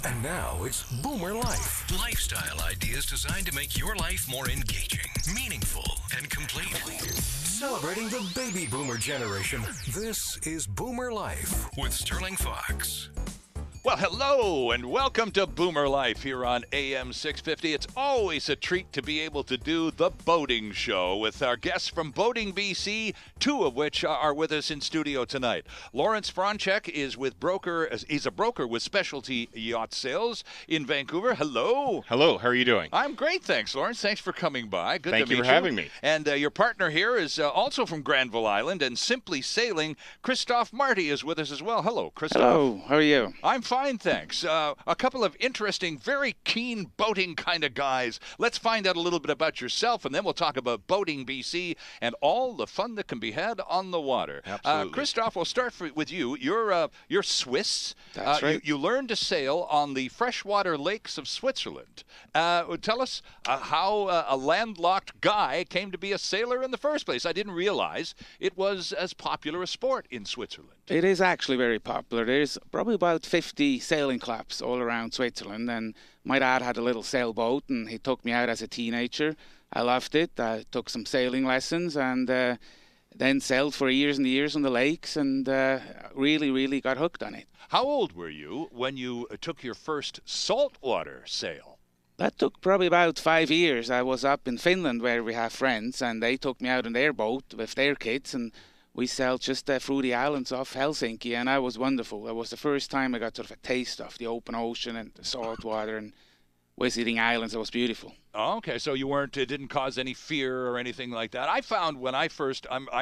And now it's Boomer Life. Lifestyle ideas designed to make your life more engaging, meaningful, and complete. Celebrating the baby boomer generation, this is Boomer Life with Sterling Fox. Well, hello and welcome to Boomer Life here on AM 650. It's always a treat to be able to do the boating show with our guests from Boating BC, two of which are with us in studio tonight. Lawrence Franchek is he's a broker with Specialty Yacht Sales in Vancouver. Hello. Hello, how are you doing? I'm great, thanks, Lawrence. Thanks for coming by. Good to meet you. Thank you for having me. And your partner here is also from Granville Island and Simply Sailing. Christophe Marty is with us as well. Hello, Christophe. Hello, how are you? I'm fine, thanks. A couple of interesting, very keen boating kind of guys. Let's find out a little bit about yourself, and then we'll talk about Boating BC and all the fun that can be had on the water. Absolutely. Christophe, we'll start with you. You're Swiss. That's right. You learned to sail on the freshwater lakes of Switzerland. Tell us how a landlocked guy came to be a sailor in the first place. I didn't realize it was as popular a sport in Switzerland. It is actually very popular. There's probably about 50 sailing clubs all around Switzerland, and my dad had a little sailboat, and he took me out as a teenager. I loved it. I took some sailing lessons, and then sailed for years and years on the lakes, and really got hooked on it. How old were you when you took your first saltwater sail? That took probably about 5 years. I was up in Finland where we have friends, and they took me out on their boat with their kids, and we sailed just through the islands off Helsinki, and that was wonderful. That was the first time I got sort of a taste of the open ocean and the salt water and visiting islands. It was beautiful. Oh, okay, so it didn't cause any fear or anything like that. I found when I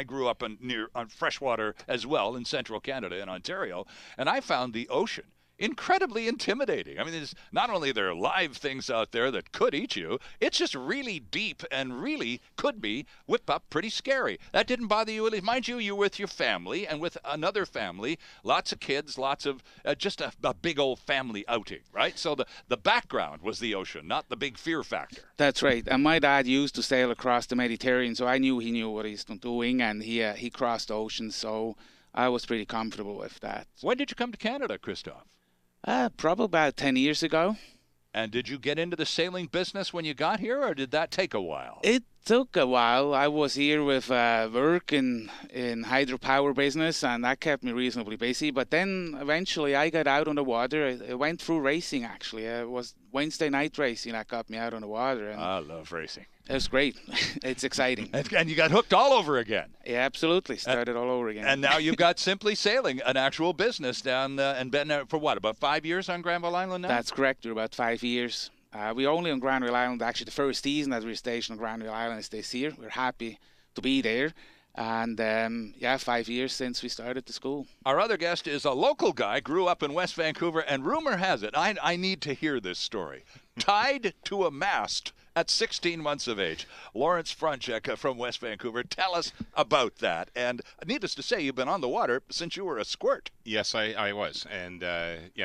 grew up on freshwater as well in central Canada in Ontario, and I found the ocean incredibly intimidating. I mean, there's not only there are live things out there that could eat you, it's just really deep and really could be whip up pretty scary. That didn't bother you? Mind you, you're with your family and with another family, lots of kids, lots of just a big old family outing, right? So the background was the ocean, not the big fear factor. That's right. And my dad used to sail across the Mediterranean, so I knew he knew what he's doing, and he crossed the ocean, so I was pretty comfortable with that. When did you come to Canada, Christophe? Probably about 10 years ago. And did you get into the sailing business when you got here, or did that take a while? It took a while. I was here with work in hydropower business, and that kept me reasonably busy. But then eventually I got out on the water. I went through racing, actually. It was Wednesday night racing that got me out on the water. And I love racing. it was great. It's exciting. And you got hooked all over again. Yeah, absolutely. Started all over again. And now you've got Simply Sailing, an actual business down and been there for what, about 5 years on Granville Island now? That's correct. We're about 5 years. We only on Granville Island, actually the first season that we're stationed on Granville Island is this year. We're happy to be there. And 5 years since we started the school. Our other guest is a local guy, grew up in West Vancouver, and rumor has it, I need to hear this story, tied to a mast at 16 months of age. Lawrence Franchek from West Vancouver, tell us about that. And needless to say, you've been on the water since you were a squirt. Yes, I was. And,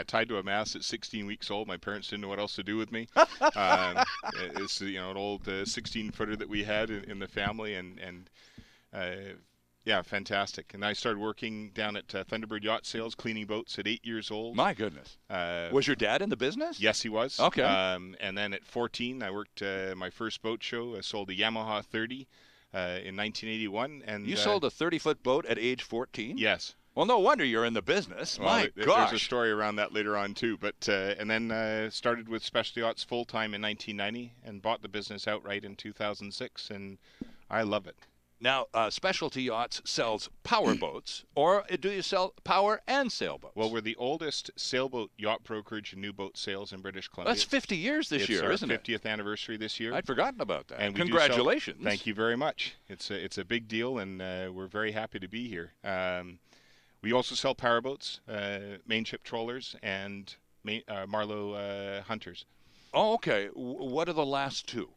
tied to a mast at 16 weeks old. My parents didn't know what else to do with me. It's, an old 16-footer that we had in the family. Fantastic. And I started working down at Thunderbird Yacht Sales, cleaning boats at 8 years old. My goodness. Was your dad in the business? Yes, he was. Okay. And then at 14, I worked my first boat show. I sold a Yamaha 30 in 1981. And you sold a 30-foot boat at age 14? Yes. Well, no wonder you're in the business. Well, gosh. There's a story around that later on, too. But and then started with Specialty Yachts full-time in 1990 and bought the business outright in 2006, and I love it. Now, Specialty Yachts sells power boats, or do you sell power and sailboats? Well, we're the oldest sailboat yacht brokerage and new boat sales in British Columbia. That's 50 years this year, isn't it? It's our 50th anniversary this year. I'd forgotten about that. And congratulations. Thank you very much. It's a big deal, and we're very happy to be here. We also sell powerboats, mainship trawlers, and Marlowe hunters. Oh, okay. What are the last two?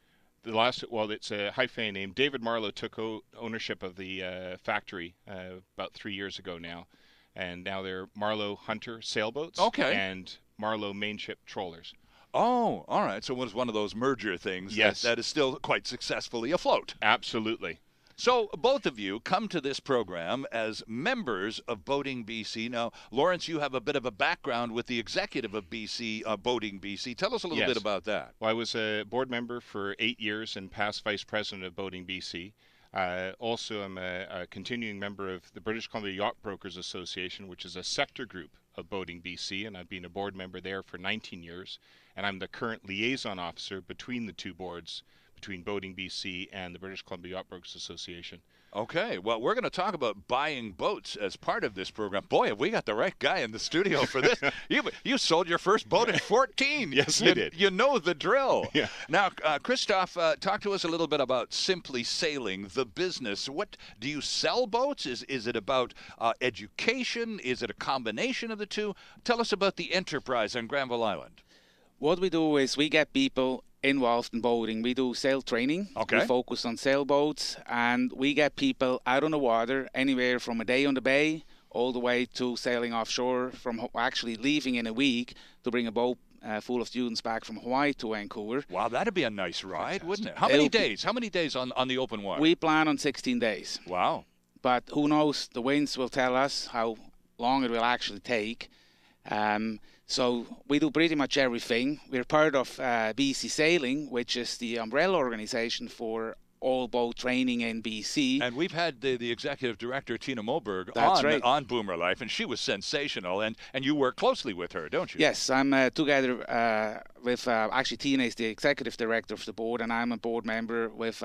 It's a hyphen name. David Marlowe took ownership of the factory about 3 years ago now, and now they're Marlowe Hunter sailboats and Marlowe mainship trawlers. Oh, all right. So it was one of those merger things that is still quite successfully afloat. Absolutely. So both of you come to this program as members of Boating BC. Now, Lawrence, you have a bit of a background with the executive of Boating BC. Tell us a little bit about that. Well, I was a board member for 8 years and past vice president of Boating BC. Also, I'm a continuing member of the British Columbia Yacht Brokers Association, which is a sector group of Boating BC, and I've been a board member there for 19 years. And I'm the current liaison officer between the two boards, between Boating BC and the British Columbia Yacht Brokers Association. Okay, well, we're going to talk about buying boats as part of this program. Boy, have we got the right guy in the studio for this. You sold your first boat at 14. Yes, I did. You know the drill. Yeah. Now, Christoph, talk to us a little bit about Simply Sailing, the business. What do you sell boats? Is it about education? Is it a combination of the two? Tell us about the enterprise on Granville Island. What we do is we get people involved in boating. We do sail training. Okay. We focus on sailboats, and we get people out on the water anywhere from a day on the bay all the way to sailing offshore, from actually leaving in a week to bring a boat full of students back from Hawaii to Vancouver. Wow, that'd be a nice ride, wouldn't it? How many days? How many days on the open water? We plan on 16 days. Wow. But who knows? The winds will tell us how long it will actually take. So we do pretty much everything. We're part of BC Sailing, which is the umbrella organization for all boat training in BC. And we've had the executive director, Tina Moberg, on Boomer Life, and she was sensational. And you work closely with her, don't you? Yes, I'm together with, actually Tina is the executive director of the board, and I'm a board member with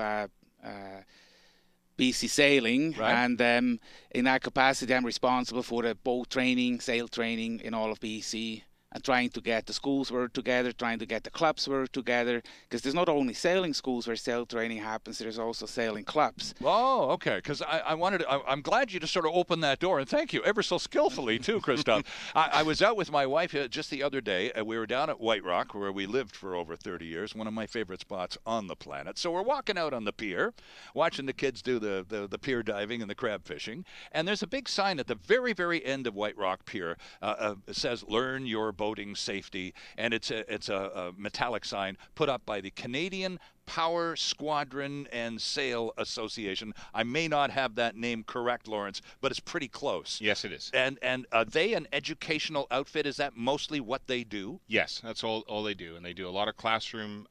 BC Sailing, right. And in that capacity I'm responsible for the boat training, sail training in all of BC, and trying to get the schools work together, trying to get the clubs work together, because there's not only sailing schools where sail training happens, there's also sailing clubs. Oh, okay, because I'm glad you just sort of opened that door, and thank you ever so skillfully too, Christoph. I was out with my wife just the other day. We were down at White Rock, where we lived for over 30 years, one of my favorite spots on the planet. So we're walking out on the pier, watching the kids do the pier diving and the crab fishing, and there's a big sign at the very, very end of White Rock Pier. It says, "Learn your boating safety," and it's a metallic sign put up by the Canadian Power Squadron and Sail Association. I may not have that name correct, Lawrence, but it's pretty close. Yes, it is. And are they an educational outfit? Is that mostly what they do? Yes, that's all they do, and they do a lot of classroom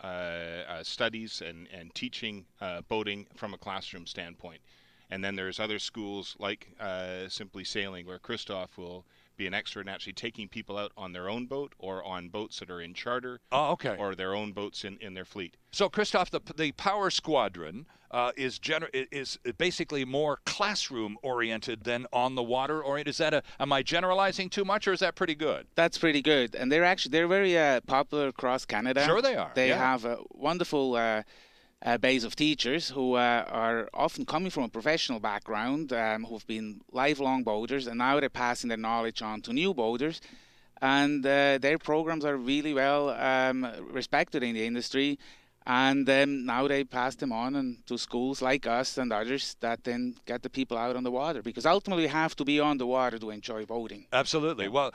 studies and teaching boating from a classroom standpoint. And then there's other schools like Simply Sailing, where Christoph will be an expert in actually taking people out on their own boat or on boats that are in charter. Oh, okay. Or their own boats in their fleet. So, Christoph, the Power Squadron is basically more classroom oriented than on the water oriented. Am I generalizing too much, or is that pretty good? That's pretty good, and they're very popular across Canada. Sure, they are. They have a wonderful base of teachers who are often coming from a professional background, who've been lifelong boaters, and now they're passing their knowledge on to new boaters. And their programs are really well respected in the industry. And now they pass them on to schools like us and others that then get the people out on the water, because ultimately you have to be on the water to enjoy boating. Absolutely. Well,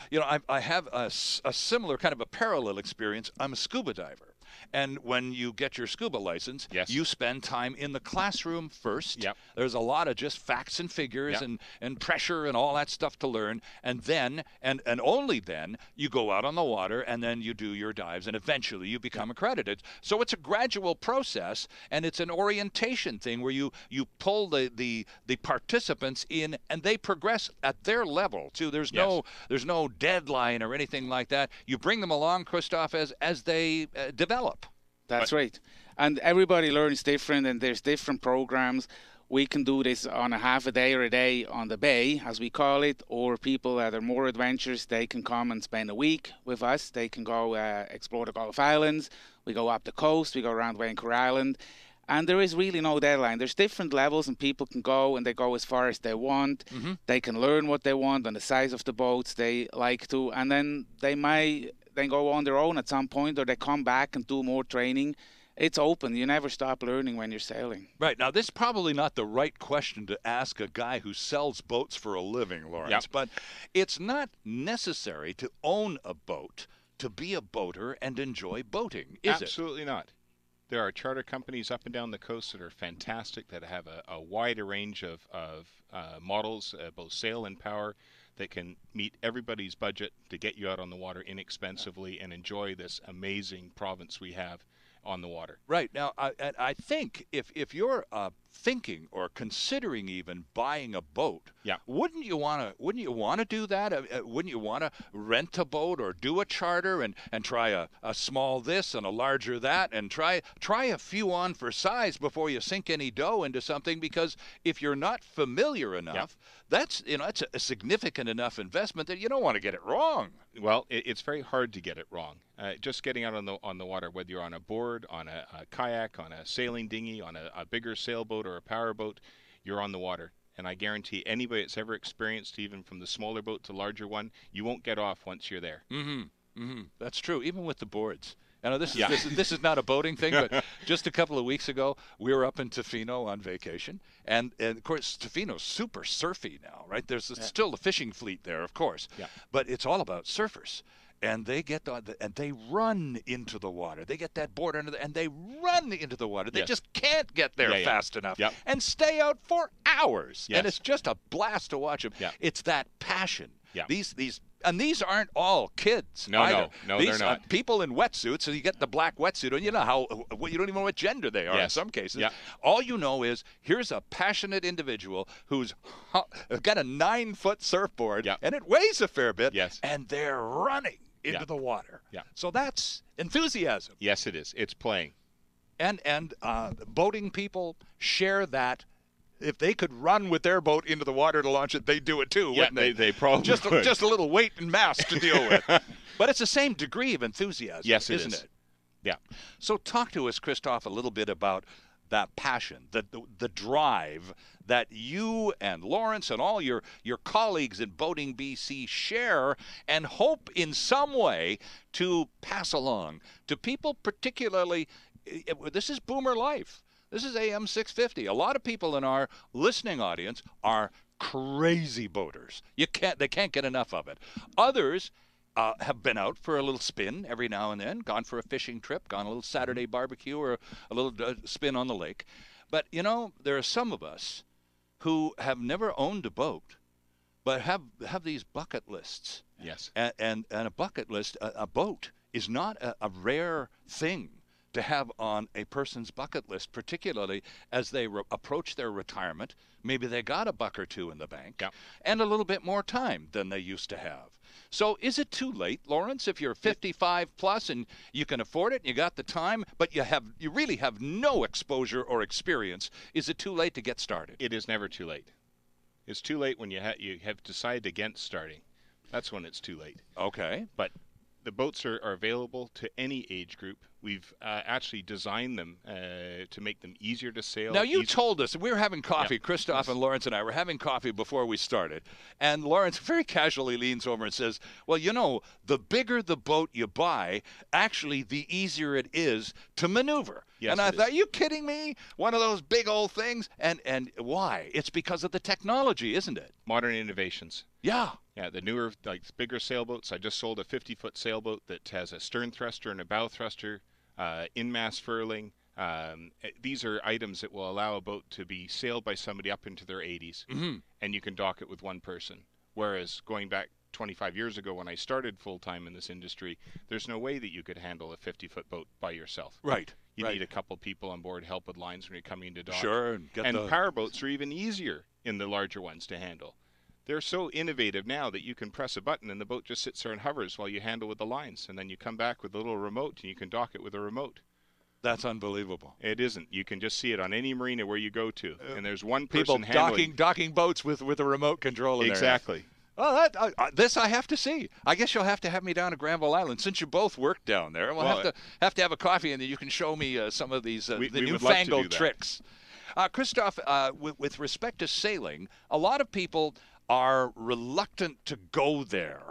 I have a similar kind of a parallel experience. I'm a scuba diver. And when you get your scuba license, yes. you spend time in the classroom first. Yep. There's a lot of just facts and figures, yep. and pressure and all that stuff to learn. And then, and only then, you go out on the water, and then you do your dives, and eventually you become accredited. So it's a gradual process, and it's an orientation thing where you pull the participants in, and they progress at their level too. There's no deadline or anything like that. You bring them along, Christoph, as they develop. That's right. And everybody learns different, and there's different programs. We can do this on a half a day or a day on the bay, as we call it, or people that are more adventurous, they can come and spend a week with us. They can go explore the Gulf Islands. We go up the coast. We go around Vancouver Island. And there is really no deadline. There's different levels, and people can go, and they go as far as they want. Mm-hmm. They can learn what they want and the size of the boats they like to, and then they might then go on their own at some point, or they come back and do more training. It's open. You never stop learning when you're sailing. Right. Now, this is probably not the right question to ask a guy who sells boats for a living, Lawrence, yep. but it's not necessary to own a boat to be a boater and enjoy boating, is it? Absolutely not. There are charter companies up and down the coast that are fantastic, that have a wider range of models, both sail and power, that can meet everybody's budget to get you out on the water inexpensively and enjoy this amazing province we have on the water. Right. Now, I think if you're thinking or considering even buying a boat, wouldn't you want to do that? Wouldn't you want to rent a boat or do a charter and try a small this and a larger that, and try a few on for size before you sink any dough into something? Because if you're not familiar enough, that's it's a significant enough investment that you don't want to get it wrong. Well, it's very hard to get it wrong. Just getting out on the water, whether you're on a board, on a kayak, on a sailing dinghy, on a bigger sailboat or a power boat, you're on the water. And I guarantee anybody that's ever experienced, even from the smaller boat to larger one, you won't get off once you're there. That's true, even with the boards. I know this is not a boating thing, but just a couple of weeks ago, we were up in Tofino on vacation, and of course, Tofino's super surfy now, right? There's still a fishing fleet there, of course, but it's all about surfers. And they get and they run into the water. They get that board under and they run into the water. They just can't get there fast enough and stay out for hours. And it's just a blast to watch them. It's that passion. These aren't all kids. No, these they're not. People in wetsuits, so you get the black wetsuit, and you know you don't even know what gender they are in some cases. All you know is here's a passionate individual who's got a 9-foot surfboard, and it weighs a fair bit, and they're running into the water. So that's enthusiasm. Yes, it is. It's playing. And boating people share that. If they could run with their boat into the water to launch it, they'd do it too, wouldn't they? They probably would. Just a little weight and mass to deal with. But it's the same degree of enthusiasm, isn't it? Yeah. So talk to us, Christoph, a little bit about that passion, the drive that you and Lawrence and all your colleagues in Boating BC share and hope in some way to pass along to people, particularly. This is Boomer Life. This is AM 650. A lot of people in our listening audience are crazy boaters. They can't get enough of it. Others have been out for a little spin every now and then, gone for a fishing trip, gone a little Saturday barbecue or a little spin on the lake. But, there are some of us who have never owned a boat, but have these bucket lists. Yes. And a bucket list, a boat, is not a rare thing to have on a person's bucket list, particularly as they approach their retirement. Maybe they got a buck or two in the bank and a little bit more time than they used to have. So is it too late, Lawrence, if you're 55 plus and you can afford it and you got the time, but you really have no exposure or experience? Is it too late to get started? It is never too late. It's too late when you have decided against starting. That's when it's too late. Okay. But the boats are available to any age group. We've actually designed them to make them easier to sail. Now, you told us, we were having coffee, Christoph and Lawrence and I were having coffee before we started, and Lawrence very casually leans over and says, well, the bigger the boat you buy, actually the easier it is to maneuver. Yes, and I thought, are you kidding me? One of those big old things? And why? It's because of the technology, isn't it? Modern innovations. Yeah. Yeah, the newer, bigger sailboats. I just sold a 50-foot sailboat that has a stern thruster and a bow thruster, in-mast furling. These are items that will allow a boat to be sailed by somebody up into their 80s, and you can dock it with one person. Whereas going back 25 years ago when I started full-time in this industry, there's no way that you could handle a 50-foot boat by yourself. Right. You need a couple people on board, help with lines when you're coming into dock. Sure. And power boats are even easier in the larger ones to handle. They're so innovative now that you can press a button and the boat just sits there and hovers while you handle with the lines. And then you come back with a little remote and you can dock it with a remote. That's unbelievable. It isn't. You can just see it on any marina where you go to. And there's one person handling. Docking boats with a remote control in there. Exactly. Oh, this I have to see. I guess you'll have to have me down to Granville Island since you both work down there. We'll have to have a coffee and then you can show me some of these the newfangled tricks. Christoph, with respect to sailing, a lot of people are reluctant to go there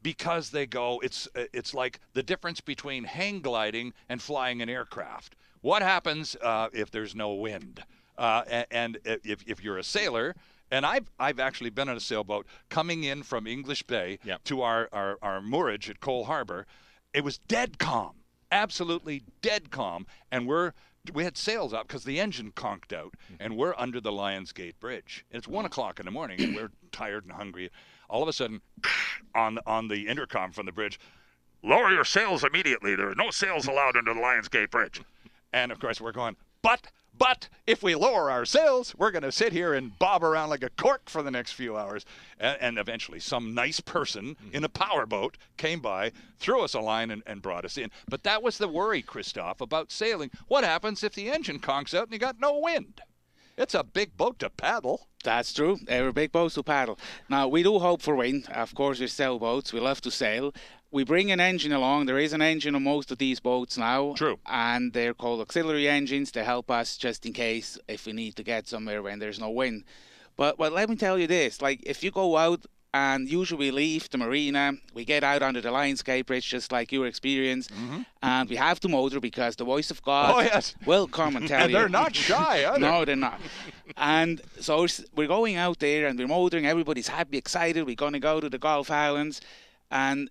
because they go, it's like the difference between hang gliding and flying an aircraft. What happens if there's no wind? And if you're a sailor, and I've actually been on a sailboat coming in from English Bay to our moorage at Cole Harbor, it was dead calm. absolutely dead calm, and we had sails up because the engine conked out, and we're under the Lions Gate Bridge. It's 1 o'clock in the morning, and we're tired and hungry. All of a sudden, on the intercom from the bridge, lower your sails immediately. There are no sails allowed under the Lions Gate Bridge. And, of course, we're going, but if we lower our sails, we're going to sit here and bob around like a cork for the next few hours. And eventually some nice person in a powerboat came by, threw us a line, and brought us in. But that was the worry, Christoph, about sailing. What happens if the engine conks out and you got no wind? It's a big boat to paddle. That's true. We're big boats to paddle. Now, we do hope for wind. Of course, we're sailboats. We love to sail. We bring an engine along. There is an engine on most of these boats now. True. And they're called auxiliary engines to help us just in case if we need to get somewhere when there's no wind. But let me tell you this. Like, if you go out and usually we leave the marina, we get out onto the Lions Gate Bridge just like your experience, and we have to motor because the voice of God will come and tell you. And they're not shy, are they? No, they're not. And so we're going out there and we're motoring. Everybody's happy, excited. We're going to go to the Gulf Islands. And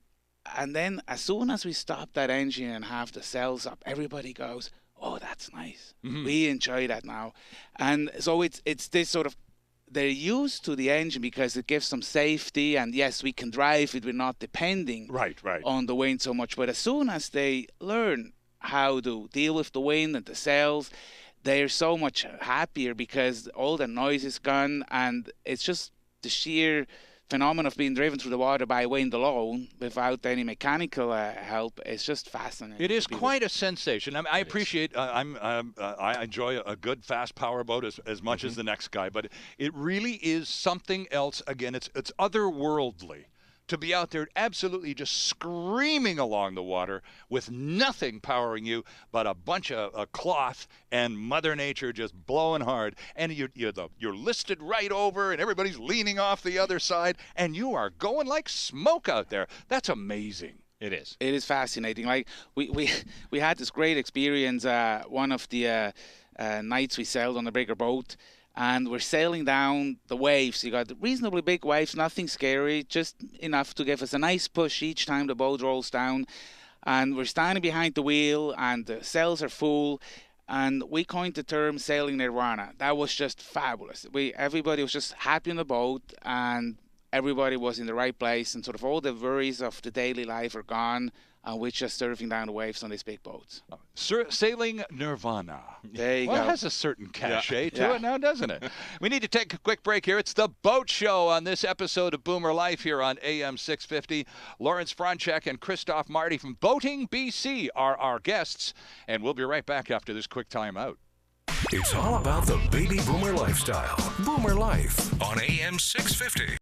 then as soon as we stop that engine and have the sails up, everybody goes, oh, that's nice. We enjoy that now. And so it's this sort of, they're used to the engine because it gives them safety. And yes, we can drive it. We're not depending on the wind so much. But as soon as they learn how to deal with the wind and the sails, they're so much happier because all the noise is gone. And it's just the sheer phenomenon of being driven through the water by wind alone without any mechanical help is just fascinating. It is quite a sensation. I mean, I appreciate, I enjoy a good fast power boat as much as the next guy, but it really is something else. Again, it's otherworldly to be out there absolutely just screaming along the water with nothing powering you but a bunch of cloth and Mother Nature just blowing hard. And you're listed right over and everybody's leaning off the other side and you are going like smoke out there. That's amazing. It is. It is fascinating. Like we had this great experience one of the nights we sailed on a bigger boat. And we're sailing down the waves. You got reasonably big waves, nothing scary, just enough to give us a nice push each time the boat rolls down. And we're standing behind the wheel, and the sails are full. And we coined the term sailing nirvana. That was just fabulous. Everybody was just happy on the boat, and everybody was in the right place. And sort of all the worries of the daily life are gone. And we're just surfing down the waves on these big boats. Sailing nirvana. There you go. It has a certain cachet to it now, doesn't it? We need to take a quick break here. It's the Boat Show on this episode of Boomer Life here on AM 650. Lawrence Franchek and Christoph Marty from Boating BC are our guests. And we'll be right back after this quick time out. It's all about the baby boomer lifestyle. Boomer Life on AM 650.